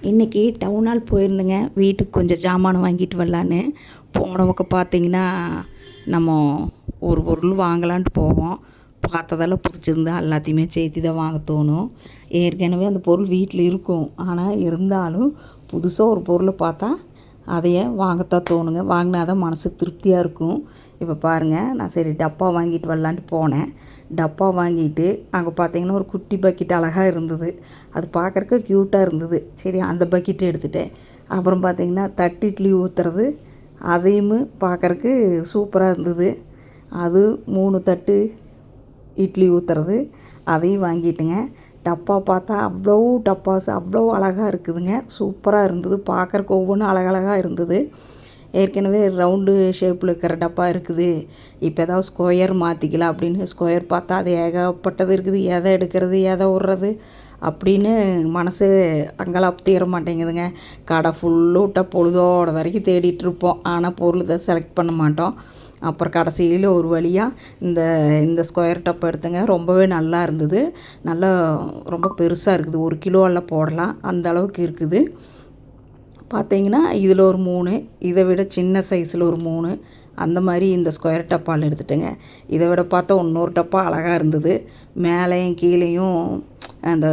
இன்றைக்கி town hall போயிருந்தேங்க. வீட்டுக்கு கொஞ்சம் ஜாமான் வாங்கிட்டு வரலான்னு போனவங்க பார்த்திங்கன்னா, நம்ம ஒரு பொருள் வாங்கலான்ட்டு போவோம். பார்த்ததெல்லாம் பிடிச்சிருந்தா எல்லாத்தையுமே சேர்த்து தான் வாங்க தோணும். ஏற்கனவே அந்த பொருள் வீட்டில் இருக்கும். ஆனால் இருந்தாலும் புதுசாக ஒரு பொருளை பார்த்தா அதையே வாங்கத்தான் தோணுங்க. வாங்கினா தான் மனசுக்கு திருப்தியாக இருக்கும். இப்போ பாருங்கள், நான் சரி டப்பா வாங்கிட்டு வரலான்ட்டு போனேன். டப்பா வாங்கிட்டு அங்கே பார்த்தீங்கன்னா ஒரு குட்டி பக்கெட் அழகாக இருந்தது. அது பார்க்குறக்கு க்யூட்டாக இருந்தது. சரி அந்த பக்கெட் எடுத்துகிட்டேன். அப்புறம் பார்த்திங்கன்னா தட்டு இட்லி ஊற்றுறது, அதையும் பார்க்குறக்கு சூப்பராக இருந்தது. அது 3 தட்டு இட்லி ஊற்றுறது, அதையும் வாங்கிட்டுங்க. டப்பா பார்த்தா அவ்வளோ டப்பாஸ் அவ்வளோ அழகாக இருக்குதுங்க. சூப்பராக இருந்தது. பார்க்குறக்கு ஒவ்வொன்றும் அழகழகாக இருந்தது. ஏற்கனவே ரவுண்டு ஷேப்பில் இருக்கிற டப்பா இருக்குது. இப்போ ஏதாவது ஸ்கொயர் மாற்றிக்கலாம் அப்படின்னு ஸ்கொயர் பார்த்தா அது ஏகப்பட்டது இருக்குது. எதை எடுக்கிறது எதை விட்றது அப்படின்னு மனசு அங்கெல்லாம் தீர மாட்டேங்குதுங்க. கடை ஃபுல்லு விட்ட பொழுதோட வரைக்கும் தேடிட்டுருப்போம். ஆனால் பொருள் தான் செலக்ட் பண்ண மாட்டோம். அப்புறம் கடைசியில் ஒரு வழியாக இந்த ஸ்கொயர் டப்பா எடுத்தங்க. ரொம்பவே நல்லா இருந்தது. நல்லா ரொம்ப பெருசாக இருக்குது. 1 கிலோவெல்லாம் போடலாம் அந்த அளவுக்கு இருக்குது. பார்த்தீங்கன்னா இதில் ஒரு 3, இதை விட சின்ன சைஸில் ஒரு 3, அந்த மாதிரி இந்த ஸ்கொயர் டப்பாவில் எடுத்துட்டேங்க. இதை விட பார்த்தா இன்னொரு டப்பா அழகாக இருந்தது. மேலேயும் கீழேயும் அந்த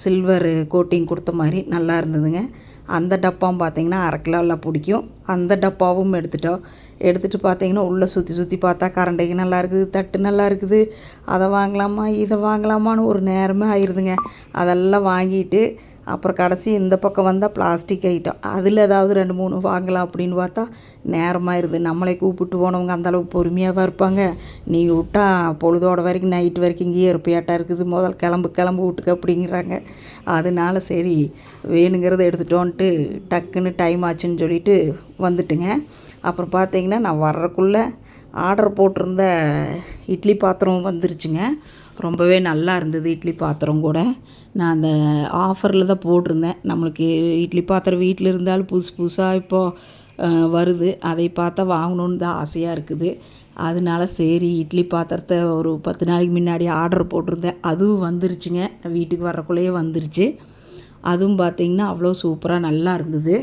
சில்வர் கோட்டிங் கொடுத்த மாதிரி நல்லா இருந்ததுங்க. அந்த டப்பாவும் பார்த்திங்கன்னா 1/2 கிலோவில் பிடிக்கும். அந்த டப்பாவும் எடுத்துகிட்டு பார்த்திங்கன்னா உள்ளே சுற்றி பார்த்தா கரண்டைக்கு நல்லா இருக்குது, தட்டு நல்லா இருக்குது. அதை வாங்கலாமா இதை வாங்கலாமான்னு ஒரு நேரமே ஆயிடுதுங்க. அதெல்லாம் வாங்கிட்டு அப்புறம் கடைசி இந்த பக்கம் வந்தால் பிளாஸ்டிக் ஐட்டம், அதில் ஏதாவது 2 3 வாங்கலாம் அப்படின்னு பார்த்தா நேரமாயிருது. நம்மளே கூப்பிட்டு போனவங்க அந்தளவுக்கு பொறுமையாக தான் இருப்பாங்க. நீ விட்டா பொழுதோட வரைக்கும் நைட்டு வரைக்கும் இங்கேயே இருப்பையாட்டாக இருக்குது, முதல் கிளம்பு வீட்டுக்கு அப்படிங்கிறாங்க. அதனால சரி வேணுங்கிறத எடுத்துட்டோன்ட்டு டக்குன்னு டைம் ஆச்சுன்னு சொல்லிட்டு வந்துட்டுங்க. அப்புறம் பார்த்தீங்கன்னா நான் வர்றக்குள்ளே ஆர்டர் போட்டிருந்த இட்லி பாத்திரம் வந்துருச்சுங்க. ரொம்பவே நல்லா இருந்தது இட்லி பாத்திரம் கூட. நான் அந்த ஆஃபரில் தான் போட்டிருந்தேன். நம்மளுக்கு இட்லி பாத்திரம் வீட்டில் இருந்தாலும் புதுசாக இப்போது வருது. அதை பார்த்தா வாங்கணுன்னு தான் ஆசையாக இருக்குது. அதனால சரி இட்லி பாத்திரத்தை ஒரு 10 நாளைக்கு முன்னாடி ஆர்டர் போட்டிருந்தேன். அதுவும் வந்துருச்சுங்க. வீட்டுக்கு வர்றக்குள்ளேயே வந்துருச்சு. அதுவும் பார்த்திங்கன்னா அவ்வளோ சூப்பராக நல்லா இருந்தது.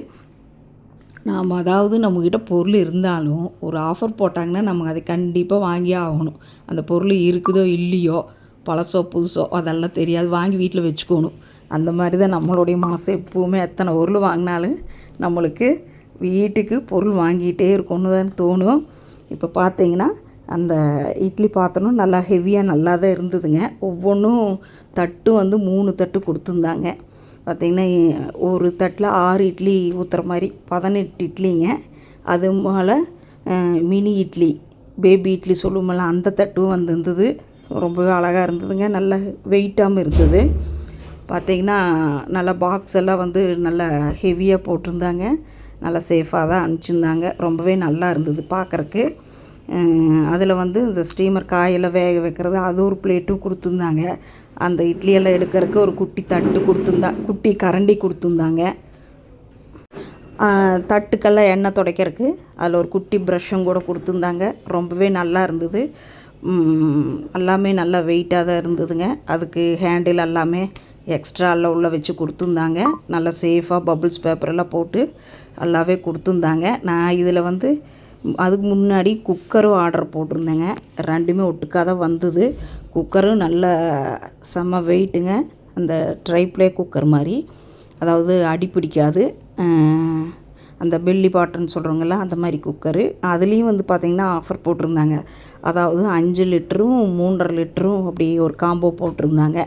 நாம் அதாவது நம்மக்கிட்ட பொருள் இருந்தாலும் ஒரு ஆஃபர் போட்டாங்கன்னா நம்ம அதை கண்டிப்பாக வாங்கியே ஆகணும். அந்த பொருள் இருக்குதோ இல்லையோ, பழசோ புதுசோ அதெல்லாம் தெரியாது, வாங்கி வீட்டில் வச்சுக்கணும். அந்த மாதிரி தான் நம்மளுடைய மனசு எப்போவுமே. எத்தனை பொருள் வாங்கினாலும் நம்மளுக்கு வீட்டுக்கு பொருள் வாங்கிட்டே இருக்கணும்னு தான் தோணும். இப்போ பார்த்தீங்கன்னா அந்த இட்லி பாத்திரம் நல்லா ஹெவியாக நல்லா தான் இருந்ததுங்க. ஒவ்வொன்றும் தட்டு 3 தட்டு கொடுத்துருந்தாங்க. பார்த்திங்கன்னா ஒரு தட்டில் 6 இட்லி ஊற்றுற மாதிரி 18 இட்லிங்க. அது மேலே மினி இட்லி, பேபி இட்லி சொல்லுவோம்ல, அந்த தட்டும் இருந்தது. ரொம்பவே அழகாக இருந்ததுங்க. நல்ல வெயிட்டாகவும் இருந்தது. பார்த்திங்கன்னா நல்லா பாக்ஸ் எல்லாம் நல்லா ஹெவியாக போட்டிருந்தாங்க. நல்லா சேஃபாக தான் அனுப்பிச்சிருந்தாங்க. ரொம்பவே நல்லா இருந்தது பார்க்குறக்கு. அதில் இந்த ஸ்டீமர் காயெல்லாம் வேக வைக்கிறது அது ஒரு பிளேட்டும் கொடுத்துருந்தாங்க. அந்த இட்லியெல்லாம் எடுக்கிறதுக்கு ஒரு குட்டி தட்டு குட்டி கரண்டி கொடுத்துருந்தாங்க. தட்டுக்கெல்லாம் எண்ணெய் துடைக்கிறதுக்கு அதில் ஒரு குட்டி ப்ரஷ்ஷும் கூட கொடுத்துருந்தாங்க. ரொம்பவே நல்லா இருந்தது. எல்லாமே நல்லா வெயிட்டாக தான் இருந்ததுங்க. அதுக்கு ஹேண்டில் எல்லாமே எக்ஸ்ட்ராவில் உள்ள வச்சு கொடுத்துருந்தாங்க. நல்லா சேஃபாக பபுள்ஸ் பேப்பரெல்லாம் போட்டு நல்லாவே கொடுத்துருந்தாங்க. நான் இதில் அதுக்கு முன்னாடி குக்கரும் ஆர்டர் போட்டிருந்தேங்க. 2மே ஒட்டுக்காக தான் வந்தது. குக்கரும் நல்ல செம்ம வெயிட்டுங்க. அந்த ட்ரைப்ளே குக்கர் மாதிரி, அதாவது அடி பிடிக்காது. அந்த பெல்லி பாட்டன்னு சொல்கிறவங்கள அந்த மாதிரி குக்கரு. அதுலேயும் பார்த்திங்கன்னா ஆஃபர் போட்டிருந்தாங்க. அதாவது 5 லிட்டரும் 3.5 லிட்டரும் அப்படி ஒரு காம்போ போட்டிருந்தாங்க.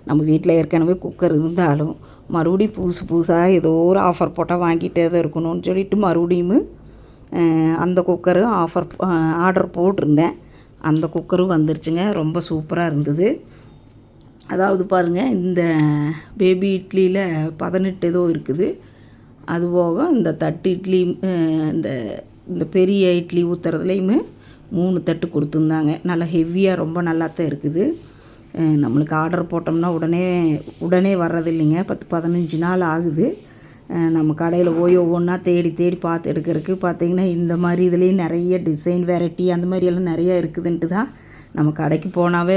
நம்ம வீட்டில் ஏற்கனவே குக்கர் இருந்தாலும் மறுபடியும் புதுசாக ஏதோ ஒரு ஆஃபர் போட்டால் வாங்கிட்டே தான் இருக்கணும்னு சொல்லிட்டு மறுபடியும் அந்த குக்கரும் ஆர்டர் போட்டிருந்தேன். அந்த குக்கரும் வந்துருச்சுங்க. ரொம்ப சூப்பராக இருந்தது. அதாவது பாருங்கள், இந்த பேபி இட்லியில் 18 ஏதோ இருக்குது. அதுபோக இந்த தட்டு இட்லி, இந்த பெரிய இட்லி ஊற்றுறதுலேயுமே 3 தட்டு கொடுத்துருந்தாங்க. நல்லா ஹெவியாக ரொம்ப நல்லா தான் இருக்குது. நம்மளுக்கு ஆர்டர் போட்டோம்னா உடனே வர்றது இல்லைங்க. 10-15 நாள் ஆகுது. நம்ம கடையில் போய் ஒவ்வொன்றா தேடி பார்த்து எடுக்கிறதுக்கு. பார்த்திங்கன்னா இந்த மாதிரி இதுலேயும் நிறைய டிசைன் வெரைட்டி அந்த மாதிரியெல்லாம் நிறையா இருக்குதுன்ட்டு தான் நம்ம கடைக்கு போனாவே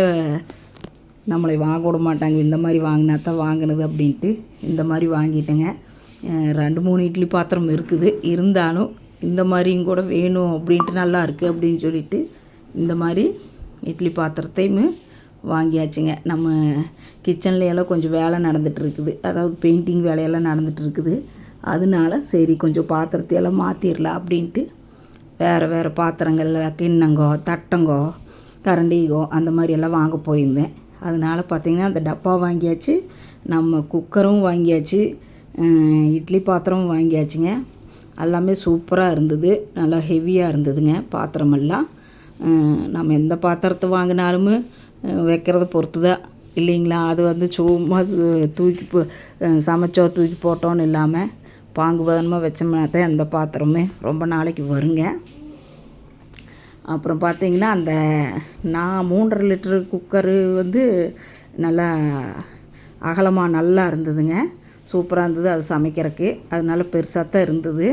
நம்மளை வாங்க விட மாட்டாங்க. இந்த மாதிரி வாங்கினா தான் வாங்கினது அப்படின்ட்டு இந்த மாதிரி வாங்கிட்டேங்க. 2-3 இட்லி பாத்திரம் இருக்குது. இருந்தாலும் இந்த மாதிரியும் கூட வேணும் அப்படின்ட்டு நல்லா இருக்குது அப்படின்னு சொல்லிட்டு இந்த மாதிரி இட்லி பாத்திரத்தையும் வாங்கியாச்சுங்க. நம்ம கிச்சனில் எல்லாம் கொஞ்சம் வேலை நடந்துகிட்ருக்குது, அதாவது பெயிண்டிங் வேலையெல்லாம் நடந்துகிட்ருக்குது. அதனால சரி கொஞ்சம் பாத்திரத்தையெல்லாம் மாற்றிடலாம் அப்படின்ட்டு வேறு பாத்திரங்களில் கிண்ணங்கோ தட்டங்கோ கரண்டிகோ அந்த மாதிரியெல்லாம் வாங்க போயிருந்தேன். அதனால் பார்த்திங்கன்னா அந்த டப்பா வாங்கியாச்சு, நம்ம குக்கரும் வாங்கியாச்சு, இட்லி பாத்திரமும் வாங்கியாச்சுங்க. எல்லாமே சூப்பராக இருந்தது, நல்லா ஹெவியாக இருந்ததுங்க பாத்திரமெல்லாம். நம்ம எந்த பாத்திரத்தை வாங்கினாலும் வைக்கிறத பொறுத்து தான் இல்லைங்களா. அது சும்மா தூக்கி சமைச்சோ தூக்கி போட்டோன்னு இல்லாமல் பாங்குபதமாக வச்சோம்னா தான் எந்த பாத்திரமே ரொம்ப நாளைக்கு வருங்க. அப்புறம் பார்த்திங்கன்னா அந்த நான் 3.5 லிட்டரு குக்கரு நல்லா அகலமாக நல்லா இருந்ததுங்க, சூப்பராக இருந்தது. அது சமைக்கிறதுக்கு அதனால பெருசாக தான் இருந்தது.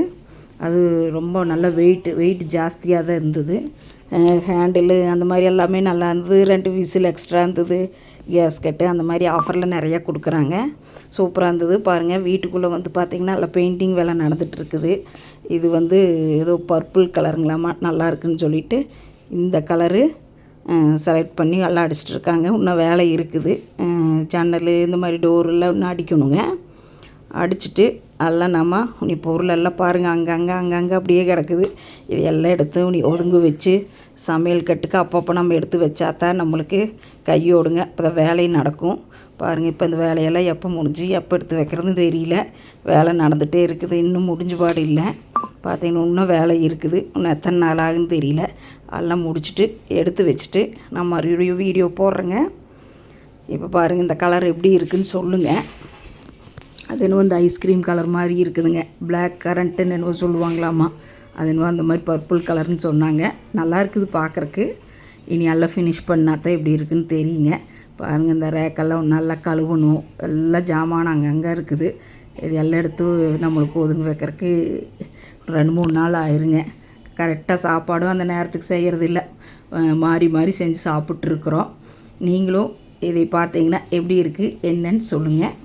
அது ரொம்ப நல்ல வெயிட் ஜாஸ்தியாக தான் இருந்தது. ஹேண்டிலு அந்த மாதிரி எல்லாமே நல்லா இருந்தது. 2 விசில் எக்ஸ்ட்ரா இருந்தது. கேஸ்கட்டு அந்த மாதிரி ஆஃபரில் நிறையா கொடுக்குறாங்க, சூப்பராக இருந்தது. பாருங்கள் வீட்டுக்குள்ளே பார்த்திங்கன்னா நல்லா பெயிண்டிங் வேலை நடந்துகிட்ருக்குது. இது ஏதோ பர்பிள் கலருங்களாமா, நல்லா இருக்குதுன்னு சொல்லிட்டு இந்த கலரு செலக்ட் பண்ணி எல்லாம் அடிச்சிட்ருக்காங்க. இன்னும் வேலை இருக்குது. ஜன்னல் இந்த மாதிரி டோரெல்லாம் இன்னும் அடிக்கணுங்க. அடிச்சுட்டு எல்லாம் நம்ம உனி பொருளெல்லாம் பாருங்கள் அங்கங்கே அப்படியே கிடக்குது. இது எல்லாம் எடுத்து உனி ஒதுங்க வச்சு சமையல் கட்டுக்கு அப்பப்போ நம்ம எடுத்து வச்சாதான் நம்மளுக்கு கையோடுங்க, இப்போ தான் வேலையும் நடக்கும். பாருங்கள் இப்போ இந்த வேலையெல்லாம் எப்போ முடிஞ்சு எப்போ எடுத்து வைக்கிறதுன்னு தெரியல. வேலை நடந்துகிட்டே இருக்குது, இன்னும் முடிஞ்ச பாடு இல்லை. பார்த்தீங்கன்னா இன்னும் வேலை இருக்குது, இன்னும் எத்தனை நாள் ஆகுன்னு தெரியல. எல்லாம் முடிச்சுட்டு எடுத்து வச்சுட்டு நான் மறுபடியும் வீடியோ போடுறேங்க. இப்போ பாருங்கள் இந்த கலர் எப்படி இருக்குதுன்னு சொல்லுங்கள். அது என்னவோ இந்த ஐஸ்கிரீம் கலர் மாதிரி இருக்குதுங்க, பிளாக் கரண்ட்டுன்னு என்னவோ சொல்லுவாங்களாமா. அது என்னவோ அந்த மாதிரி பர்பிள் கலர்னு சொன்னாங்க. நல்லா இருக்குது பார்க்குறக்கு. இனி எல்லாம் ஃபினிஷ் பண்ணால் தான் எப்படி இருக்குதுன்னு தெரியுங்க. பாருங்கள் இந்த ரேக்கெல்லாம் நல்லா கழுவணும், எல்லாம் ஜாமான் அங்கங்கே இருக்குது. இது எல்லாம் எடுத்து நம்மளுக்கு ஒதுங்க வைக்கிறதுக்கு 2-3 நாள் ஆயிருங்க. கரெக்டாக சாப்பாடும் அந்த நேரத்துக்கு செய்கிறது இல்லை, மாறி செஞ்சு சாப்பிட்ருக்குறோம். நீங்களும் இதை பார்த்தீங்கன்னா எப்படி இருக்குது என்னன்னு சொல்லுங்கள்.